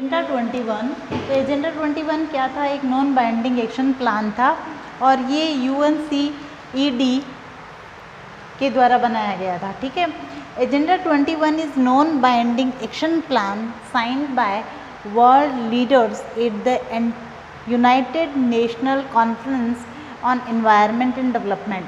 Agenda 21। तो agenda 21 क्या था? एक नॉन बाइंडिंग एक्शन प्लान था और ये UNCED के द्वारा बनाया गया था। ठीक है, agenda 21 is non binding action plan signed by world leaders at the United national conference on environment and development.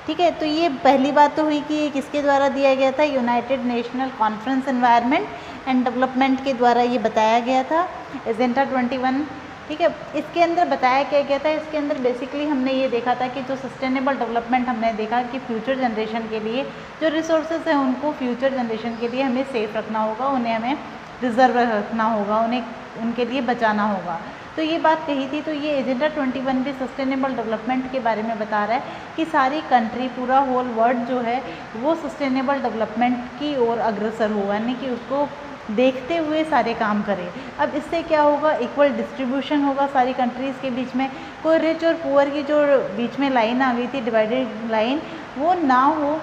ठीक है, तो ये पहली बात तो हुई कि ये किसके द्वारा दिया गया था? United national conference environment and development के द्वारा ये बताया गया था एजेंडा 21। ठीक है, इसके अंदर बताया क्या गया था? इसके अंदर बेसिकली हमने ये देखा था कि जो सस्टेनेबल डेवलपमेंट, हमने देखा कि फ्यूचर जनरेशन के लिए जो रिसोर्सेज हैं उनको फ्यूचर जनरेशन के लिए हमें सेफ रखना होगा, उन्हें हमें रिजर्व रखना होगा, उन्हें उनके लिए बचाना होगा। तो ये बात कही थी। तो ये एजेंडा 21 भी सस्टेनेबल डेवलपमेंट के बारे में बता रहा है कि सारी कंट्री, पूरा होल वर्ल्ड जो है वो सस्टेनेबल डेवलपमेंट की ओर अग्रसर हो, यानी कि उसको देखते हुए सारे काम करें। अब इससे क्या होगा? इक्वल डिस्ट्रीब्यूशन होगा सारी कंट्रीज़ के बीच में। कोई रिच और पुअर की जो बीच में लाइन आ गई थी, डिवाइडेड लाइन, वो ना हो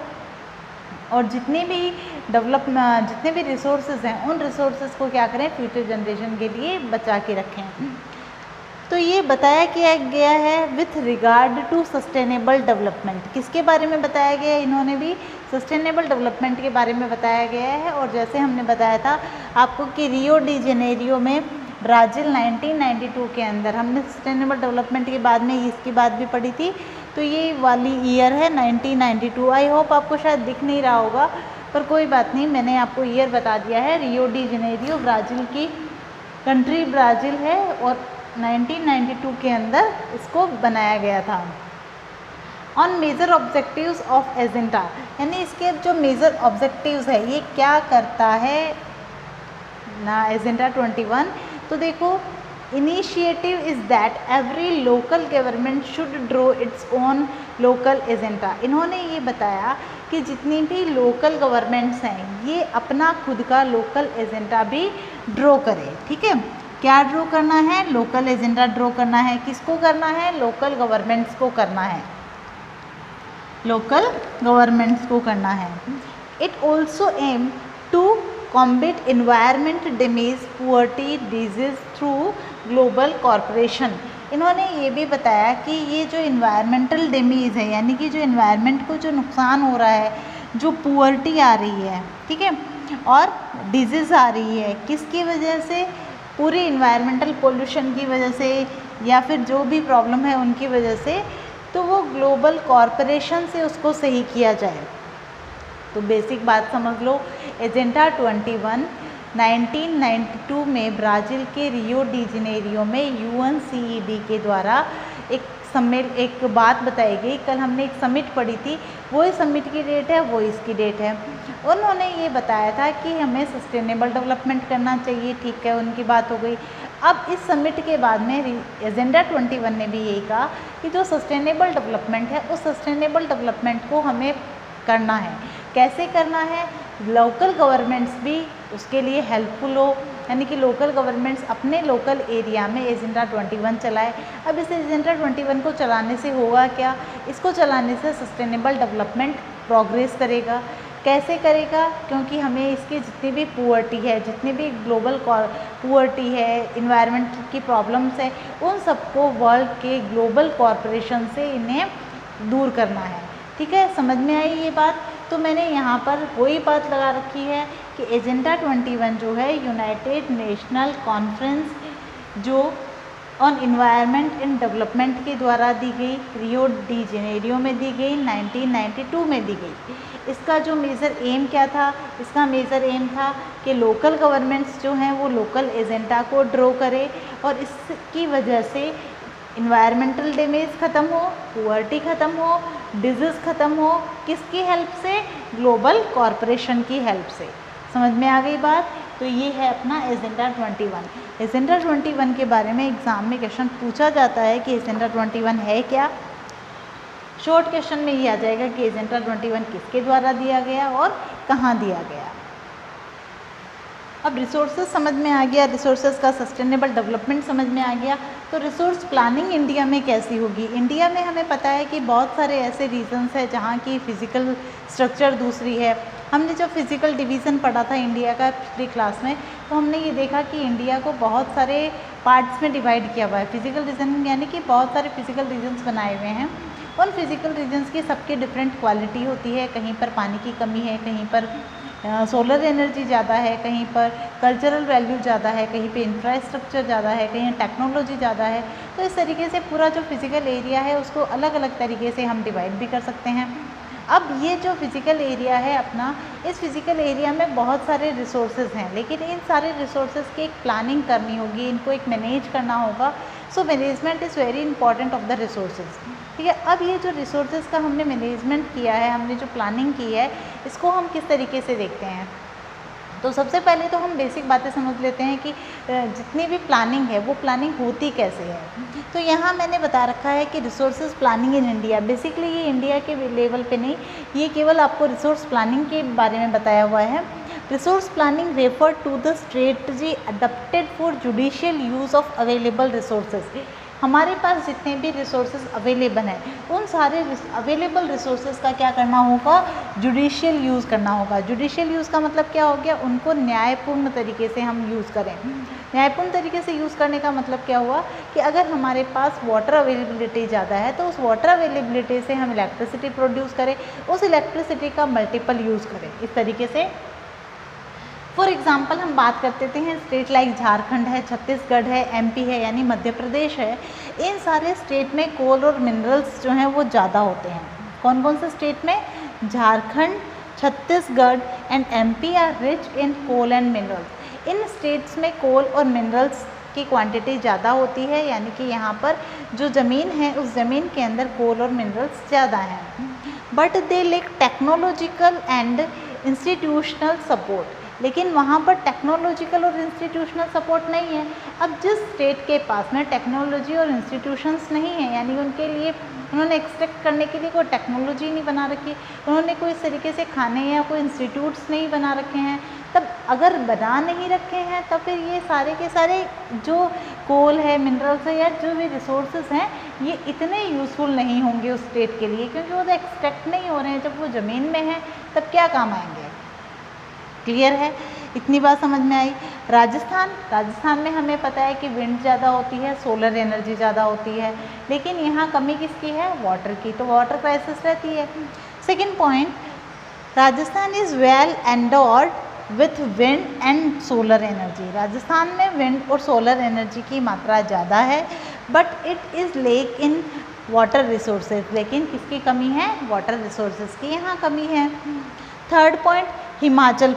और जितने भी रिसोर्सेज हैं उन रिसोर्सेज को क्या करें? फ्यूचर जनरेशन के लिए बचा के रखें। तो ये बताया गया है with regard to sustainable development. किसके बारे में बताया गया है? इन्होंने भी सस्टेनेबल डेवलपमेंट के बारे में बताया गया है। और जैसे हमने बताया था आपको कि रियो डी जेनेरियो में ब्राज़ील 1992 के अंदर हमने सस्टेनेबल डेवलपमेंट के बाद में इसकी बात भी पढ़ी थी। तो ये वाली ईयर है 1992। आई होप आपको शायद दिख नहीं रहा होगा, पर कोई बात नहीं, मैंने आपको ईयर बता दिया है। रियो डी जेनेरियो ब्राज़ील की कंट्री ब्राज़ील है और 1992 के अंदर इसको बनाया गया था। On major objectives of agenda, यानी इसके जो मेजर ऑब्जेक्टिव्स है ये क्या करता है ना एजेंडा 21। तो देखो, initiative is that every local government should draw its own local agenda. इन्होंने ये बताया कि जितनी भी लोकल गवर्नमेंट्स हैं ये अपना खुद का लोकल एजेंडा भी ड्रॉ करें। ठीक है, क्या ड्रॉ करना है? लोकल एजेंडा ड्रॉ करना है। किसको करना है? लोकल गवर्नमेंट्स को करना है, लोकल गवर्नमेंट्स को करना है। It also aim to combat environment damage, poverty, disease through global corporation. इन्होंने ये भी बताया कि ये जो इन्वायरमेंटल डैमेज है, यानी कि जो इन्वायरमेंट को जो नुकसान हो रहा है, जो पुअर्टी आ रही है, ठीक है, और डिजीज़ आ रही है, किसकी वजह से? पूरी इन्वायरमेंटल पोल्यूशन की वजह से या फिर जो भी प्रॉब्लम है उनकी वजह से, तो वो ग्लोबल कॉरपोरेशन से उसको सही किया जाए। तो बेसिक बात समझ लो, एजेंडा 21 1992 में ब्राज़ील के रियो डी जेनेरियो में UNCED के द्वारा एक बात बताई गई। कल हमने एक समिट पढ़ी थी, वही समिट की डेट है, वो इसकी डेट है। उन्होंने ये बताया था कि हमें सस्टेनेबल डेवलपमेंट करना चाहिए। ठीक है, उनकी बात हो गई। अब इस समिट के बाद में एजेंडा 21 ने भी यही कहा कि जो सस्टेनेबल डेवलपमेंट है उस सस्टेनेबल डेवलपमेंट को हमें करना है। कैसे करना है? लोकल गवर्नमेंट्स भी उसके लिए हेल्पफुल हो, यानी कि लोकल गवर्नमेंट्स अपने लोकल एरिया में एजेंडा 21 चलाए। अब इस एजेंडा 21 को चलाने से होगा क्या? इसको चलाने से सस्टेनेबल डेवलपमेंट प्रोग्रेस करेगा। कैसे करेगा? क्योंकि हमें इसकी जितनी भी पुअर्टी है, जितनी भी ग्लोबल पुअर्टी है, इन्वायरमेंट की प्रॉब्लम्स है, उन सबको वर्ल्ड के ग्लोबल कॉरपोरेशन से इन्हें दूर करना है। ठीक है, समझ में आई ये बात? तो मैंने यहाँ पर वही बात लगा रखी है कि एजेंडा 21 जो है यूनाइटेड नेशनल कॉन्फ्रेंस जो ऑन एनवायरनमेंट एंड डेवलपमेंट के द्वारा दी गई, रियो डी जेनेरियो में दी गई, 1992 में दी गई। इसका जो मेजर एम क्या था? इसका मेजर एम था कि लोकल गवर्नमेंट्स जो हैं वो लोकल एजेंडा को ड्रॉ करें और इसकी वजह से इन्वायरमेंटल डैमेज ख़त्म हो, पुअर्टी ख़त्म हो, डिजीज़ ख़त्म हो। किसकी हेल्प से? ग्लोबल कॉरपोरेशन की हेल्प से। समझ में आ गई बात? तो ये है अपना एजेंडा 21। एजेंडा 21 के बारे में एग्ज़ाम में क्वेश्चन पूछा जाता है कि एजेंडा 21 है क्या। शॉर्ट क्वेश्चन में ये आ जाएगा कि एजेंडा 21 किसके द्वारा दिया गया और कहाँ दिया गया। अब रिसोर्सेज समझ में आ गया, रिसोर्सेज का सस्टेनेबल डेवलपमेंट समझ में आ गया। तो रिसोर्स प्लानिंग इंडिया में कैसी होगी? इंडिया में हमें पता है कि बहुत सारे ऐसे रीजन्स हैं जहाँ की फ़िज़िकल स्ट्रक्चर दूसरी है, हमने जब फिज़िकल डिवीज़न पढ़ा था इंडिया का पिछली क्लास में, तो हमने ये देखा कि इंडिया को बहुत सारे पार्ट्स में डिवाइड किया हुआ है। फिज़िकल रीजन यानी कि बहुत सारे फिज़िकल रीजन्स बनाए हुए हैं। उन फिज़िकल रीजन्स की सबकी डिफरेंट क्वालिटी होती है। कहीं पर पानी की कमी है, कहीं पर सोलर एनर्जी ज़्यादा है, कहीं पर कल्चरल वैल्यू ज़्यादा है, कहीं पे इंफ्रास्ट्रक्चर ज़्यादा है, कहीं टेक्नोलॉजी ज़्यादा है। तो इस तरीके से पूरा जो फिज़िकल एरिया है उसको अलग अलग तरीके से हम डिवाइड भी कर सकते हैं। अब ये जो फिज़िकल एरिया है अपना, इस फिज़िकल एरिया में बहुत सारे रिसोर्सेज हैं, लेकिन इन सारे रिसोर्सेज की एक प्लानिंग करनी होगी, इनको एक मैनेज करना होगा। So management is very important of the resources. ठीक है, अब ये जो रिसोर्सेज का हमने मैनेजमेंट किया है, हमने जो प्लानिंग की है, इसको हम किस तरीके से देखते हैं। तो सबसे पहले तो हम बेसिक बातें समझ लेते हैं कि जितनी भी प्लानिंग है वो प्लानिंग होती कैसे है। तो यहाँ मैंने बता रखा है कि resources planning in India, basically ये इंडिया के लेवल पे नहीं, ये केवल आपको रिसोर्स प्लानिंग के बारे में बताया हुआ है। Resource planning refer to the strategy adopted for judicial use of available resources. हमारे पास जितने भी रिसोर्सेज अवेलेबल हैं, उन सारे अवेलेबल रिसोर्सेज का क्या करना होगा, जुडिशियल यूज़ करना होगा। जुडिशियल यूज़ का मतलब क्या हो गया, उनको न्यायपूर्ण तरीके से हम यूज़ करें। न्यायपूर्ण तरीके से यूज़ करने का मतलब क्या हुआ कि अगर हमारे पास वाटर अवेलेबिलिटी ज़्यादा है तो उस वाटर अवेलेबिलिटी से हम इलेक्ट्रिसिटी प्रोड्यूस करें, उस इलेक्ट्रिसिटी का मल्टीपल यूज़ करें। इस तरीके से फॉर एग्ज़ाम्पल हम बात करते हैं स्टेट लाइक झारखंड है, छत्तीसगढ़ है, एमपी है यानी मध्य प्रदेश है। इन सारे स्टेट में कोल और मिनरल्स जो हैं वो ज़्यादा होते हैं। कौन कौन से स्टेट में, Jharkhand, Chhattisgarh and MP are rich in coal and minerals. इन स्टेट्स में कोल और मिनरल्स की क्वांटिटी ज़्यादा होती है, यानी कि यहाँ पर जो ज़मीन है उस ज़मीन के अंदर कोल और मिनरल्स ज़्यादा हैं। But they lake technological and institutional support, लेकिन वहाँ पर टेक्नोलॉजिकल और इंस्टीट्यूशनल सपोर्ट नहीं है। अब जिस स्टेट के पास में टेक्नोलॉजी और इंस्टीट्यूशंस नहीं है, यानी उनके लिए उन्होंने एक्सट्रैक्ट करने के लिए कोई टेक्नोलॉजी नहीं बना रखी, उन्होंने कोई इस तरीके से खाने या कोई इंस्टीट्यूट्स नहीं बना रखे हैं, तब अगर बना नहीं रखे हैं तब फिर ये सारे के सारे जो कोल है, मिनरल्स है या जो भी रिसोर्सेज हैं, ये इतने यूज़फुल नहीं होंगे उस स्टेट के लिए, क्योंकि वो एक्सट्रैक्ट नहीं हो रहे हैं। जब वो ज़मीन में है तब क्या काम आएंगे। क्लियर है, इतनी बात समझ में आई। राजस्थान में हमें पता है कि विंड ज़्यादा होती है, सोलर एनर्जी ज़्यादा होती है, लेकिन यहाँ कमी किसकी है, वाटर की, तो वाटर क्राइसिस रहती है। Second point, Rajasthan is well endowed with wind and solar energy. Rajasthan में विंड और सोलर एनर्जी की मात्रा ज़्यादा है, but it is lake in water resources, लेकिन किसकी कमी है, वाटर रिसोर्सेज की यहाँ कमी है। थर्ड पॉइंट, हिमाचल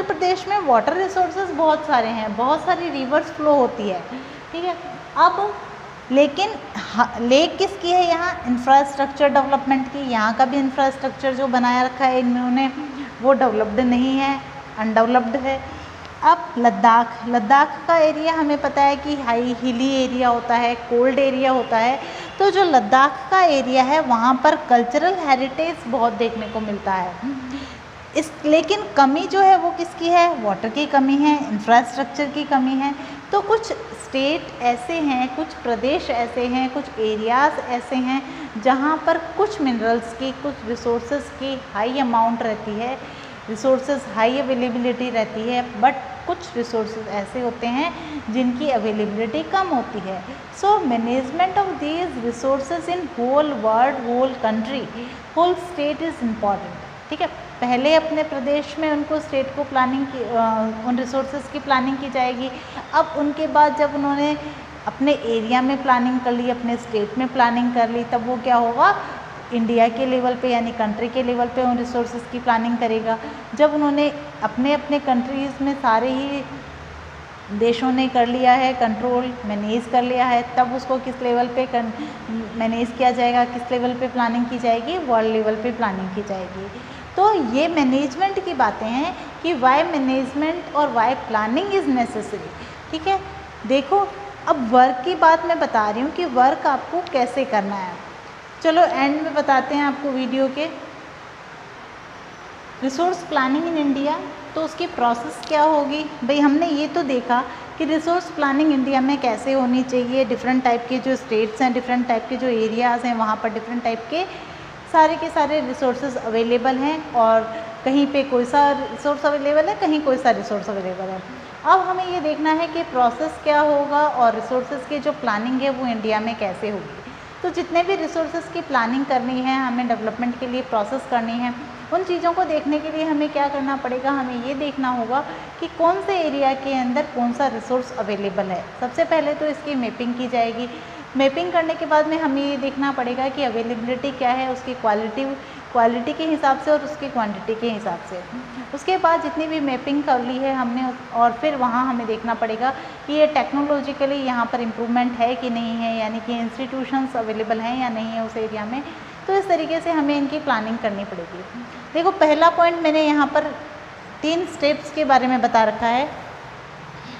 प्रदेश में वाटर रिसोर्सेज बहुत सारे हैं, बहुत सारी रिवर्स फ्लो होती है, ठीक है। अब लेकिन लेक किसकी है, यहाँ इंफ्रास्ट्रक्चर डेवलपमेंट की, यहाँ का भी इंफ्रास्ट्रक्चर जो बनाया रखा है इन्होंने वो डेवलप्ड नहीं है, अनडेवलप्ड है। अब लद्दाख का एरिया हमें पता है कि हाई हिली एरिया होता है, कोल्ड एरिया होता है। तो जो लद्दाख का एरिया है वहाँ पर कल्चरल हेरिटेज बहुत देखने को मिलता है। लेकिन कमी जो है वो किसकी है, वाटर की कमी है, इंफ्रास्ट्रक्चर की कमी है। तो कुछ स्टेट ऐसे हैं, कुछ प्रदेश ऐसे हैं, कुछ एरियाज़ ऐसे हैं जहाँ पर कुछ मिनरल्स की, कुछ रिसोर्सेज की हाई अमाउंट रहती है, रिसोर्सेज हाई अवेलेबिलिटी रहती है, बट कुछ रिसोर्सेज ऐसे होते हैं जिनकी अवेलेबिलिटी कम होती है। So management of these resources in whole world, whole country, whole state is important. ठीक है, पहले अपने प्रदेश में उनको स्टेट को प्लानिंग की, उन रिसोर्सेज की प्लानिंग की जाएगी। अब उनके बाद जब उन्होंने अपने एरिया में प्लानिंग कर ली, अपने स्टेट में प्लानिंग कर ली, तब वो क्या होगा, इंडिया के लेवल पे यानी कंट्री के लेवल पे उन रिसोर्सेज की प्लानिंग करेगा। जब उन्होंने अपने अपने कंट्रीज़ में सारे ही देशों ने कर लिया है, कंट्रोल मैनेज कर लिया है, तब उसको किस लेवल पे मैनेज किया जाएगा, किस लेवल पे प्लानिंग की जाएगी, वर्ल्ड लेवल पे प्लानिंग की जाएगी। तो ये मैनेजमेंट की बातें हैं कि वाई मैनेजमेंट और वाई प्लानिंग इज़ नेसेसरी। ठीक है, देखो अब वर्क की बात मैं बता रही हूँ कि वर्क आपको कैसे करना है। चलो एंड में बताते हैं आपको वीडियो के। रिसोर्स प्लानिंग इन इंडिया, तो उसकी प्रोसेस क्या होगी भाई। हमने ये तो देखा कि रिसोर्स प्लानिंग इंडिया में कैसे होनी चाहिए, डिफरेंट टाइप के जो स्टेट्स हैं, डिफरेंट टाइप के जो एरियाज़ हैं, वहाँ पर डिफरेंट टाइप के सारे के सारे रिसोर्सेज अवेलेबल हैं और कहीं पे कोई सा रिसोर्स अवेलेबल है, कहीं कोई सा रिसोर्स अवेलेबल है। अब हमें ये देखना है कि प्रोसेस क्या होगा और रिसोर्सेज की जो प्लानिंग है वो इंडिया में कैसे होगी। तो जितने भी रिसोर्सेज की प्लानिंग करनी है, हमें डेवलपमेंट के लिए प्रोसेस करनी है, उन चीज़ों को देखने के लिए हमें क्या करना पड़ेगा, हमें ये देखना होगा कि कौन से एरिया के अंदर कौन सा रिसोर्स अवेलेबल है। सबसे पहले तो इसकी मैपिंग की जाएगी। मैपिंग करने के बाद में हमें ये देखना पड़ेगा कि अवेलेबिलिटी क्या है, उसकी क्वालिटी के हिसाब से और उसकी क्वांटिटी के हिसाब से। उसके बाद जितनी भी मैपिंग कर ली है हमने, और फिर वहाँ हमें देखना पड़ेगा कि ये टेक्नोलॉजिकली यहाँ पर इम्प्रूवमेंट है कि नहीं है, यानी कि इंस्टीट्यूशंस अवेलेबल हैं या नहीं है उस एरिया में। तो इस तरीके से हमें इनकी प्लानिंग करनी पड़ेगी। देखो, पहला पॉइंट मैंने यहाँ पर 3 स्टेप्स के बारे में बता रखा है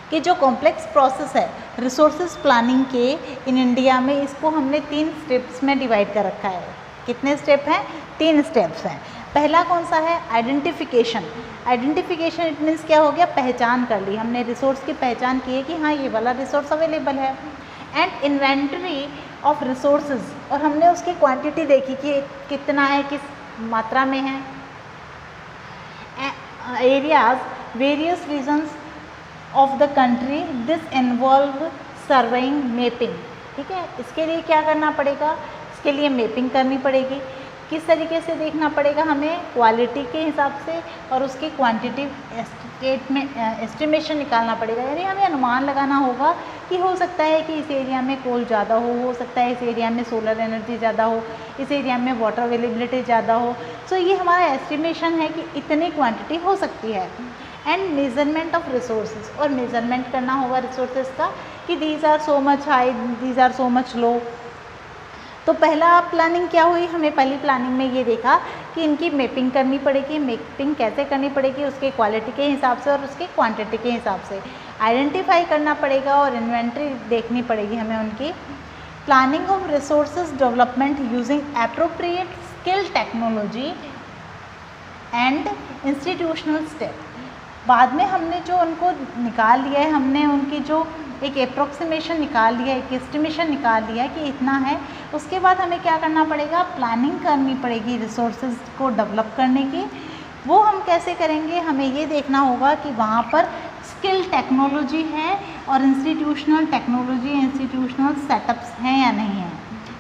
कि जो कॉम्प्लेक्स प्रोसेस है रिसोर्सेज प्लानिंग के इन इंडिया में, इसको हमने 3 स्टेप्स में डिवाइड कर रखा है। कितने स्टेप हैं? 3 स्टेप्स हैं। पहला कौन सा है? आइडेंटिफिकेशन। आइडेंटिफिकेशन इट मीन्स क्या हो गया? पहचान कर ली हमने, रिसोर्स की पहचान की है कि हाँ ये वाला रिसोर्स अवेलेबल है। एंड इन्वेंटरी ऑफ रिसोर्सेज, और हमने उसकी क्वांटिटी देखी कि कितना है, किस मात्रा में है। Areas, various regions of the country, this involve surveying, mapping. ठीक है, इसके लिए क्या करना पड़ेगा? इसके लिए मैपिंग करनी पड़ेगी। किस तरीके से देखना पड़ेगा? हमें क्वालिटी के हिसाब से और उसकी क्वांटिटी एस्टिमेशन निकालना पड़ेगा। यानी हमें अनुमान लगाना होगा कि हो सकता है कि इस एरिया में कोल ज़्यादा हो सकता है इस एरिया में सोलर एनर्जी ज़्यादा हो, इस एरिया में वाटर अवेलेबिलिटी ज़्यादा हो। सो ये हमारा एस्टिमेशन है कि इतनी क्वांटिटी हो सकती है। एंड मेजरमेंट ऑफ रिसोर्सेज, और मेजरमेंट करना होगा रिसोर्सेज का कि these are so much high, these are so much low. तो पहला प्लानिंग क्या हुई? हमें पहली प्लानिंग में ये देखा कि इनकी मैपिंग करनी पड़ेगी। मैपिंग कैसे करनी पड़ेगी? उसके क्वालिटी के हिसाब से और उसके क्वांटिटी के हिसाब से आइडेंटिफाई करना पड़ेगा और इन्वेंट्री देखनी पड़ेगी हमें उनकी। Planning of resources development using appropriate skill technology and institutional step. बाद में हमने जो उनको निकाल लिया है, हमने उनकी जो एक अप्रोक्सीमेशन निकाल लिया, एक एस्टिमेशन निकाल लिया कि इतना है। उसके बाद हमें क्या करना पड़ेगा? प्लानिंग करनी पड़ेगी रिसोर्सेज को डेवलप करने की। वो हम कैसे करेंगे? हमें ये देखना होगा कि वहाँ पर स्किल टेक्नोलॉजी है और इंस्टीट्यूशनल टेक्नोलॉजी, इंस्टीट्यूशनल सेटअप्स हैं या नहीं है।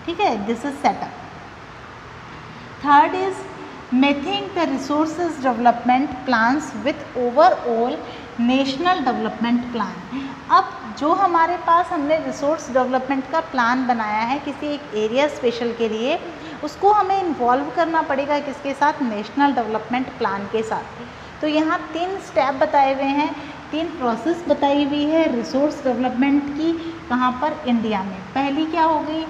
ठीक है, this is setup. Third is matching the resources development plans with overall national development plan. अब जो हमारे पास हमने रिसोर्स डेवलपमेंट का प्लान बनाया है किसी एक एरिया स्पेशल के लिए, उसको हमें इन्वॉल्व करना पड़ेगा किसके साथ? नेशनल डेवलपमेंट प्लान के साथ। तो यहाँ 3 स्टेप बताए हुए हैं, 3 प्रोसेस बताई हुई है रिसोर्स डेवलपमेंट की। कहाँ पर? इंडिया में। पहली क्या हो गई?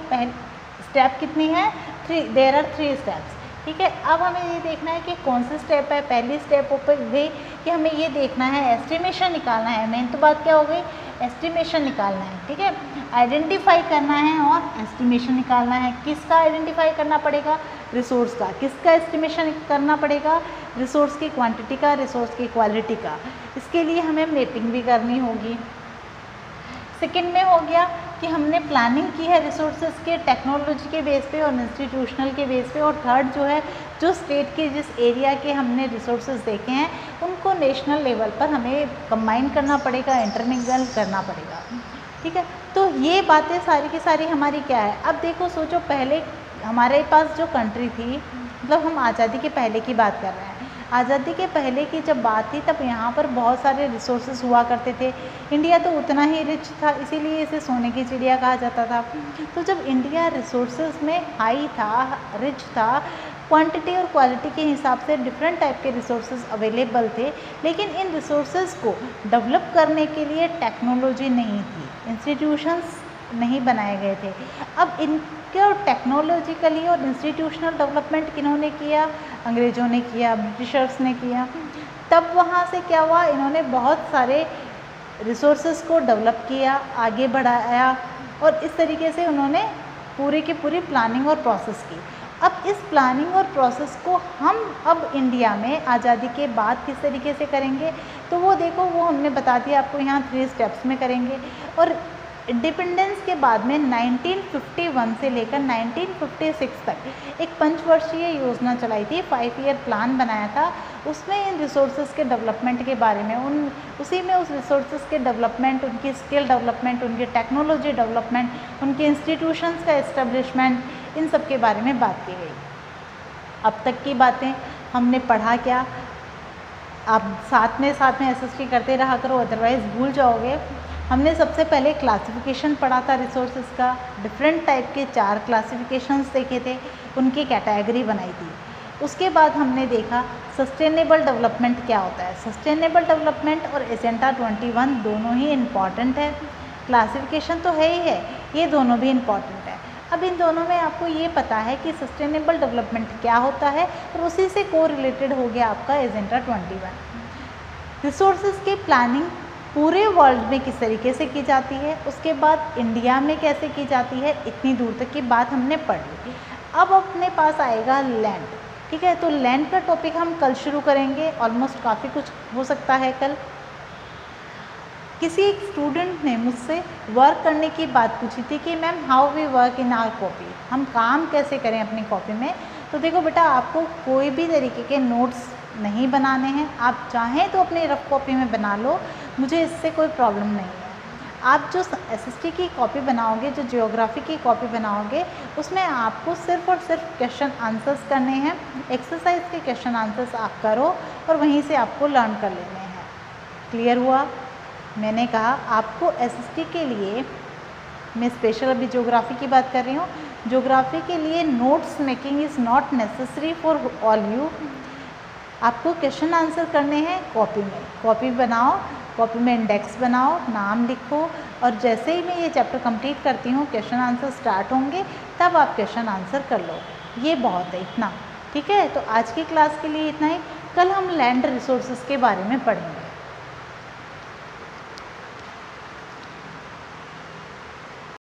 स्टेप कितनी है? 3। There are 3 steps. ठीक है, अब हमें ये देखना है कि कौन सा स्टेप है। पहली स्टेप ऊपर गई कि हमें ये देखना है, एस्टिमेशन निकालना है। मेन तो बात क्या हो गई? एस्टिमेशन निकालना है। ठीक है, आइडेंटिफाई करना है और एस्टिमेशन निकालना है। किसका आइडेंटिफाई करना पड़ेगा? रिसोर्स का। किसका एस्टिमेशन करना पड़ेगा? रिसोर्स की क्वांटिटी का, रिसोर्स की क्वालिटी का। इसके लिए हमें मैपिंग भी करनी होगी। सेकेंड में हो गया कि हमने प्लानिंग की है रिसोर्सेज के टेक्नोलॉजी के बेस पे और इंस्टीट्यूशनल के बेस पे। और थर्ड जो है, जो स्टेट के जिस एरिया के हमने रिसोर्सेज देखे हैं उनको नेशनल लेवल पर हमें कंबाइन करना पड़ेगा, इंटरमिंगल करना पड़ेगा। ठीक है, तो ये बातें सारी की सारी हमारी क्या है? अब देखो, सोचो पहले हमारे पास जो कंट्री थी, मतलब हम आज़ादी के पहले की बात कर रहे हैं। आज़ादी के पहले की जब बात थी तब यहाँ पर बहुत सारे रिसोर्सेज हुआ करते थे। इंडिया तो उतना ही रिच था, इसीलिए इसे सोने की चिड़िया कहा जाता था। तो जब इंडिया रिसोर्सेज में हाई था, रिच था, क्वांटिटी और क्वालिटी के हिसाब से डिफरेंट टाइप के रिसोर्सेज अवेलेबल थे, लेकिन इन रिसोर्सेज को डेवलप करने के लिए टेक्नोलॉजी नहीं थी, इंस्टीट्यूशंस नहीं बनाए गए थे। अब इनके टेक्नोलॉजिकली और इंस्टीट्यूशनल डेवलपमेंट किन्होंने किया? अंग्रेज़ों ने किया, ब्रिटिशर्स ने किया। तब वहाँ से क्या हुआ? इन्होंने बहुत सारे रिसोर्सेज को डेवलप किया, आगे बढ़ाया और इस तरीके से उन्होंने पूरी की पूरी प्लानिंग और प्रोसेस की। अब इस प्लानिंग और प्रोसेस को हम अब इंडिया में आज़ादी के बाद किस तरीके से करेंगे? तो वो देखो, वो हमने बता दिया आपको, यहाँ 3 स्टेप्स में करेंगे। और इंडिपेंडेंस के बाद में 1951 से लेकर 1956 तक एक पंचवर्षीय योजना चलाई थी, 5 ईयर प्लान बनाया था। उसमें इन रिसोर्सेज के डेवलपमेंट के बारे में उसी में उस रिसोर्सेज के डेवलपमेंट, उनकी स्किल डेवलपमेंट, उनकी टेक्नोलॉजी डेवलपमेंट, उनके इंस्टीट्यूशंस का एस्टेब्लिशमेंट, इन सब के बारे में बात की गई। अब तक की बातें हमने पढ़ा क्या, आप साथ में एसएसटी करते रहा करो, अदरवाइज़ भूल जाओगे। हमने सबसे पहले क्लासिफिकेशन पढ़ा था रिसोर्सेज का, डिफरेंट टाइप के 4 क्लासिफिकेशंस देखे थे, उनकी कैटेगरी बनाई थी। उसके बाद हमने देखा सस्टेनेबल डेवलपमेंट क्या होता है। सस्टेनेबल डेवलपमेंट और एजेंडा 21 दोनों ही इम्पॉर्टेंट है, क्लासिफिकेशन तो है ही है, ये दोनों भी इम्पॉर्टेंट है। अब इन दोनों में आपको ये पता है कि सस्टेनेबल डेवलपमेंट क्या होता है, और उसी से को रिलेटेड हो गया आपका एजेंडा 21। रिसोर्सेज की प्लानिंग पूरे वर्ल्ड में किस तरीके से की जाती है, उसके बाद इंडिया में कैसे की जाती है, इतनी दूर तक की बात हमने पढ़ ली। अब अपने पास आएगा लैंड, ठीक है। तो लैंड का टॉपिक हम कल शुरू करेंगे, ऑलमोस्ट काफ़ी कुछ हो सकता है कल। किसी एक स्टूडेंट ने मुझसे वर्क करने की बात पूछी थी कि ma'am how we work in our copy, हम काम कैसे करें अपनी कॉपी में। तो देखो बेटा, आपको कोई भी तरीके के नोट्स नहीं बनाने हैं, आप चाहें तो अपनी रफ कॉपी में बना लो, मुझे इससे कोई प्रॉब्लम नहीं है। आप जो एसएसटी की कॉपी बनाओगे, जो ज्योग्राफी की कॉपी बनाओगे, उसमें आपको सिर्फ और सिर्फ क्वेश्चन आंसर्स करने हैं, एक्सरसाइज के क्वेश्चन आंसर्स आप करो और वहीं से आपको लर्न कर लेने हैं। क्लियर हुआ? मैंने कहा आपको एसएसटी के लिए, मैं स्पेशल अभी ज्योग्राफी की बात कर रही हूँ, ज्योग्राफी के लिए notes making is not necessary for all you. आपको क्वेश्चन आंसर करने हैं कॉपी में, कॉपी बनाओ, कॉपी में इंडेक्स बनाओ, नाम लिखो, और जैसे ही मैं ये चैप्टर कंप्लीट करती हूँ, क्वेश्चन आंसर स्टार्ट होंगे, तब आप क्वेश्चन आंसर कर लो। ये बहुत है, इतना, ठीक है। तो आज की क्लास के लिए इतना ही, कल हम लैंड रिसोर्सेज के बारे में पढ़ेंगे।